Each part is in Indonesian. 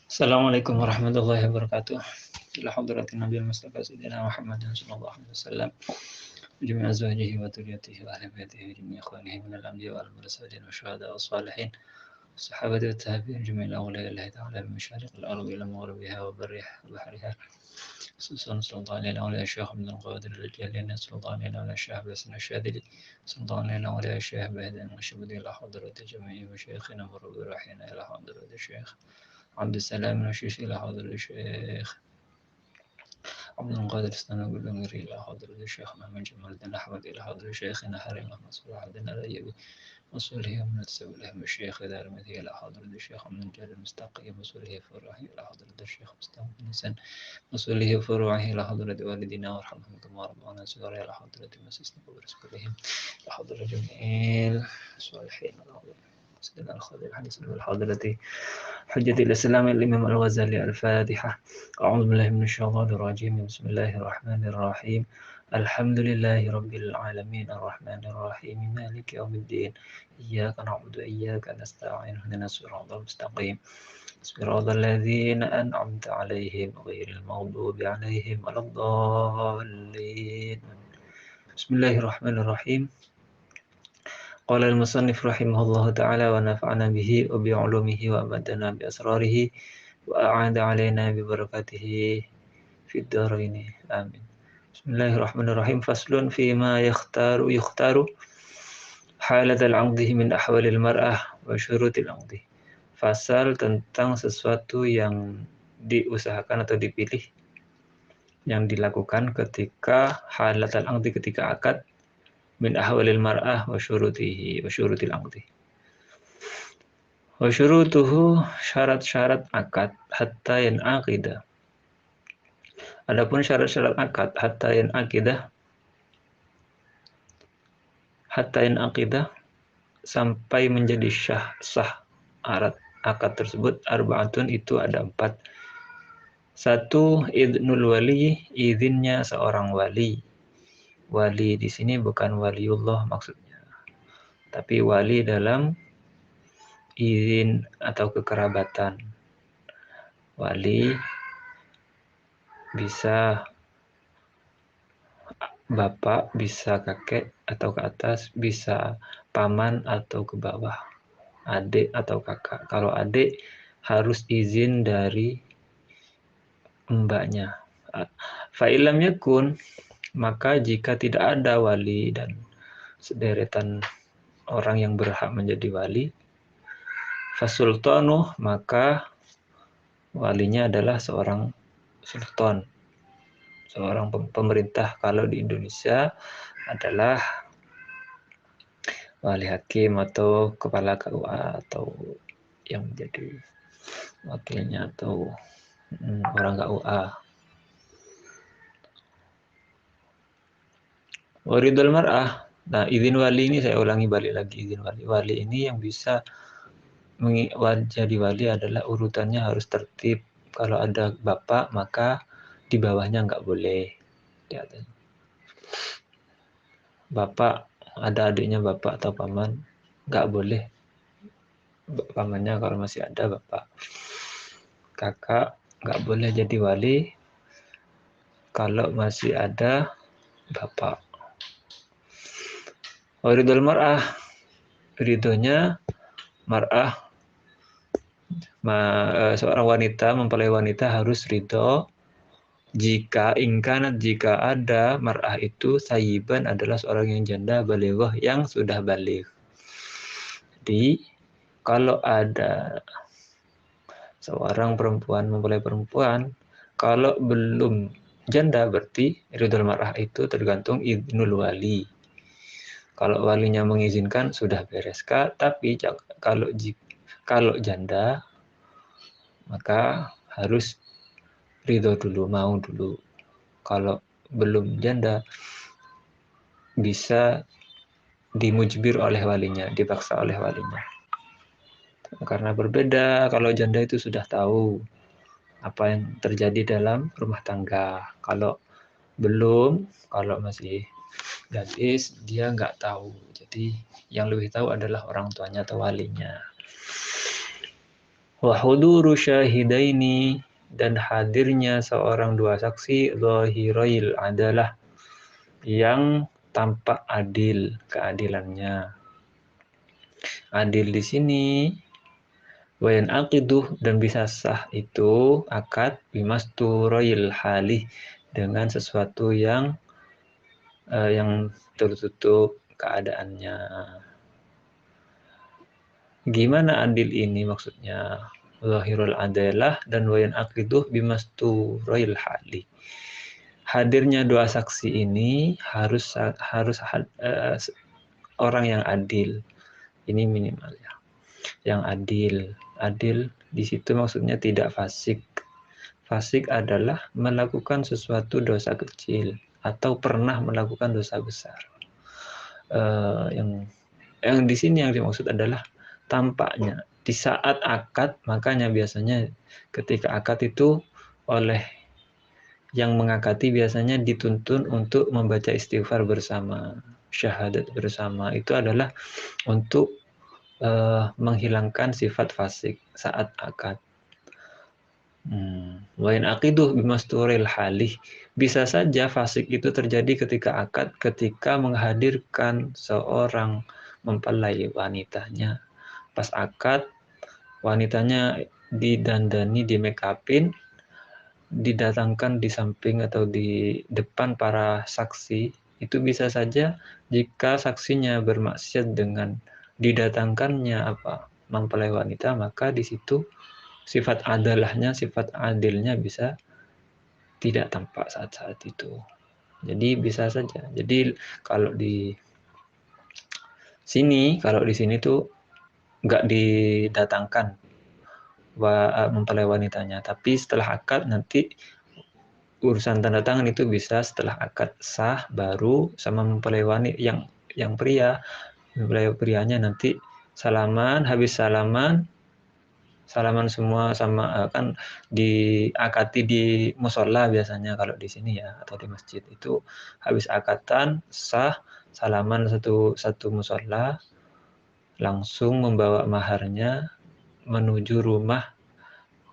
Assalamualaikum warahmatullahi wabarakatuh. Ila hadratin Nabi Mustafa Sayyidina Muhammad sallallahu alaihi wasallam, jami'a azwajihi wa dzurriyyatihi wa ahli baitihi wa jami'a ikhwanihi min al-anbiya wal mursalin wa syuhada was salihin, sahabati wat tabi'in jami'il awliya lillahi ta'ala min masyariqil ardi ila maghribiha wa barriha wa bahriha. Khususan sallallahu alaihi wa alihi Syekh Abdul Qadir Al-Jilani, sallallahu alaihi wa alihi Syekh Hasan Asy-Syadzili, sallallahu alaihi wa alihi Syekh Bahdan Musyabbi ila hadrati jami'i masyayikhina wa rahina ila hadrati Syekh عبد السلام العشيش إلى حضرة الشيخ عبد القادر السنة الأميري إلى حضرة الشيخ محمد جمال الدين أحمد إلى حضرة شيخنا حريم أحمد صلاح الدين الأيوبي وصوله من السبيل الشيخ دارمثي إلى حضرة الشيخ من الجاد المستقيم وصوله فروعه إلى حضرة الشيخ مستقيم الإنسان وصوله فروعه إلى حضرة والدينا وارحمهم كما ربنا صغارا إلى حضرة مسيسنا ورسولهم إلى حضرة جميع الصالحين سيدنا الخضر الحديث بالحضرة حجة الإسلام الإمام الغزالي. الفاتحة. أعوذ بالله من الشيطان الرجيم. بسم الله الرحمن الرحيم. الحمد لله رب العالمين الرحمن الرحيم مالك يوم الدين إياك نعبد وإياك نستعين اهدنا الصراط المستقيم صراط الذين أنعمت عليهم غير المغضوب عليهم ولا الضالين. بسم الله الرحمن الرحيم. قال المصنف رحمه الله تعالى ونفعنا به وبعلومه وأمدنا بأسراره وأعاد علينا ببركاته في الدارين آمين. بسم الله الرحمن الرحيم. فصل فيما يختار حالة العقد من أحوال المرأة وشروط العقد. Fasal tentang sesuatu yang diusahakan atau dipilih yang dilakukan ketika halatal aqdi, ketika akad, min ahwalil mar'ah wa syurutil aqdi. Wa syurutuhu, syarat-syarat akad, hatta yan'aqida. Adapun syarat-syarat akad hatta yan'aqida sampai menjadi sah akad tersebut, arba'atun, itu ada 4. 1. Idnul wali, izinnya seorang wali. Wali di sini bukan waliullah maksudnya, tapi wali dalam izin atau kekerabatan. Wali bisa bapak, bisa kakek atau ke atas, bisa paman atau ke bawah, adik atau kakak. Kalau adik harus izin dari mbaknya. Fa'ilam yakun, maka jika tidak ada wali dan sederetan orang yang berhak menjadi wali, fasultanu, maka walinya adalah seorang sultan, seorang pemerintah. Kalau di Indonesia adalah wali hakim atau kepala KUA atau yang menjadi wakilnya atau orang KUA. Waridul mar'ah. Nah, izin wali ini saya ulangi balik lagi, izin wali. Wali ini yang bisa jadi wali adalah urutannya harus tertib. Kalau ada bapak, maka di bawahnya nggak boleh. Bapak, ada adiknya bapak atau paman, nggak boleh pamannya kalau masih ada bapak. Kakak nggak boleh jadi wali kalau masih ada bapak. Waridul mar'ah, ridhonya mar'ah, seorang wanita, mempelai wanita harus ridho jika ada mar'ah itu sayyiban, adalah seorang yang janda, balighah, yang sudah baligh. Jadi kalau ada seorang perempuan, mempelai perempuan, kalau belum janda berarti ridhul mar'ah itu tergantung idnul wali. Kalau walinya mengizinkan sudah beres. Tapi kalau janda, maka harus ridho dulu, mau dulu. Kalau belum janda, bisa dimujbir oleh walinya, dipaksa oleh walinya. Karena berbeda, kalau janda itu sudah tahu apa yang terjadi dalam rumah tangga. Kalau belum, kalau masih gadis, dia nggak tahu. Jadi yang lebih tahu adalah orang tuanya atau walinya. Wa huduru syahidaini, dan hadirnya seorang dua saksi zahirail adalah yang tampak adil keadilannya. Adil di sini wayan aqiduh, dan bisa sah itu akad bimasturoil halih, dengan sesuatu yang tertutup keadaannya. Gimana adil ini maksudnya? Zahirul adalah dan wayan aqiduh bimasturoil halih. Hadirnya dua saksi ini harus orang yang adil. Ini minimal ya. Yang adil di situ maksudnya tidak fasik. Fasik adalah melakukan sesuatu dosa kecil atau pernah melakukan dosa besar. Yang di sini yang dimaksud adalah tampaknya di saat akad. Makanya biasanya ketika akad itu oleh yang mengakati biasanya dituntun untuk membaca istighfar bersama, syahadat bersama. Itu adalah untuk menghilangkan sifat fasik saat akad. Wain aqiduh bimasturil halih, bisa saja fasik itu terjadi ketika akad, ketika menghadirkan seorang mempelai wanitanya. Pas akad, wanitanya didandani, di make upin, didatangkan di samping atau di depan para saksi. Itu bisa saja jika saksinya bermaksiat dengan didatangkannya mempelai wanita, maka di situ sifat adalahnya, sifat adilnya bisa tidak tampak saat-saat itu. Jadi bisa saja. Jadi kalau di sini tuh nggak didatangkan mempelai wanitanya, tapi setelah akad nanti urusan tanda tangan itu bisa setelah akad sah baru sama mempelai wanita yang pria, mempelai prianya nanti salaman, habis salaman semua sama kan diakati di musola biasanya kalau di sini ya, atau di masjid itu habis akatan sah salaman satu musola, langsung membawa maharnya menuju rumah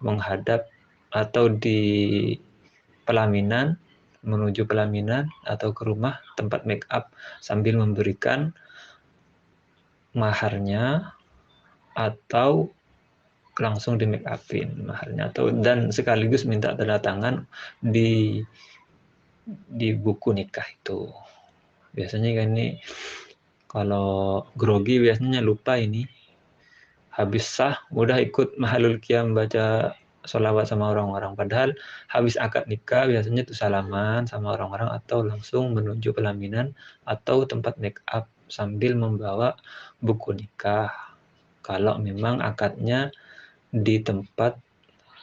menghadap atau di pelaminan, menuju pelaminan atau ke rumah tempat make up sambil memberikan maharnya atau langsung di make upin maharnya, atau dan sekaligus minta tanda tangan di buku nikah itu. Biasanya kan ini kalau grogi biasanya lupa ini, habis sah udah ikut mahalul qiyam baca sholawat sama orang-orang, padahal habis akad nikah biasanya tuh salaman sama orang-orang atau langsung menuju pelaminan atau tempat make up sambil membawa buku nikah. Kalau memang akadnya di tempat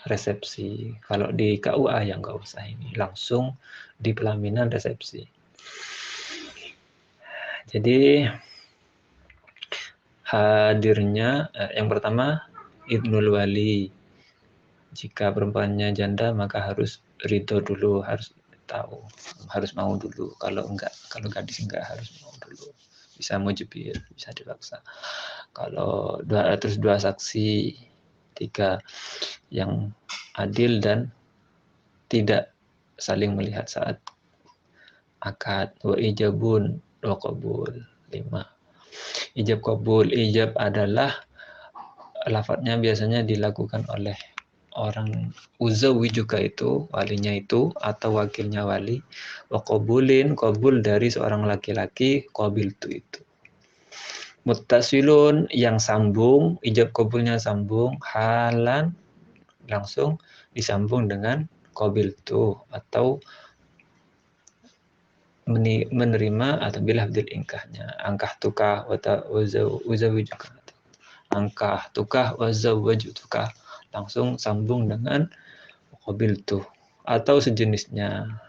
resepsi. Kalau di KUA yang nggak usah ini, langsung di pelaminan resepsi. Jadi hadirnya yang pertama idnul wali. Jika perempuannya janda maka harus ridho dulu, harus tahu, harus mau dulu. Kalau gadis enggak harus mau dulu. Bisa mujibir, bisa dipaksa. Kalau dua saksi, 3 yang adil dan tidak saling melihat saat akad. Wa ijabun wa qabul. 5. Ijab qabul. Ijab adalah lafadznya biasanya dilakukan oleh orang uzawi juga itu, walinya itu atau wakilnya wali. Wa qabulin, qabul dari seorang laki-laki, qabil itu. Muttasilun, yang sambung, ijab qabulnya sambung, halan langsung disambung dengan qabil itu atau menerima atau bilafdil ingkahnya. Angkah tukah wazawijuka, angkah tukah wazawajutuka, langsung sambung dengan qabil itu atau sejenisnya,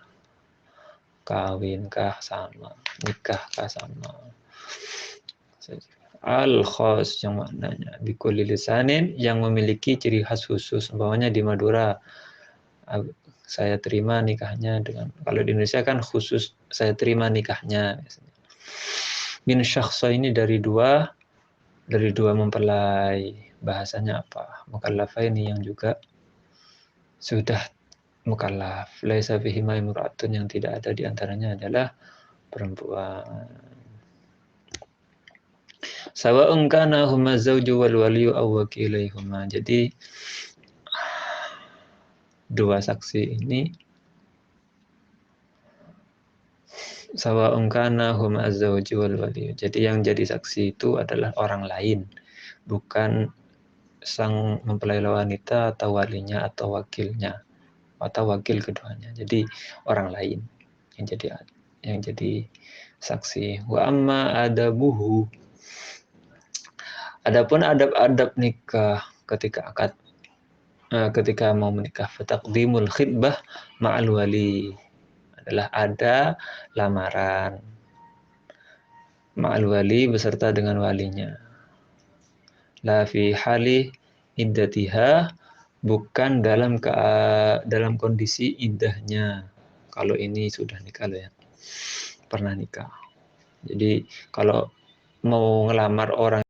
kawinkah sama, nikahkah sama. Al-khas yang maknanya bikulli lisanin, yang memiliki ciri khas khusus. Umpamanya di Madura saya terima nikahnya dengan, kalau di Indonesia kan khusus saya terima nikahnya biasanya. Min syakhsa ini dari dua mempelai. bahasanya apa? Mukallafaini yang juga sudah mukallaf. Laisa fihima imra'atun, yang tidak ada di antaranya adalah perempuan. Sawa'un kana huma zauju wal waliyu aw wakilaihuma. Jadi dua saksi ini sawa'un kana huma zauju wal waliyu. Jadi yang jadi saksi itu adalah orang lain, bukan sang mempelai wanita atau walinya atau wakilnya atau wakil keduanya. Jadi orang lain yang jadi saksi. Wa amma adabuhu, adapun adab-adab nikah ketika mau menikah, fataqdimul khitbah ma'al wali, adalah ada lamaran ma'al wali beserta dengan walinya. La fi hali iddatiha, bukan dalam kondisi iddahnya. Kalau ini sudah nikah loh ya, pernah nikah. Jadi kalau mau ngelamar orang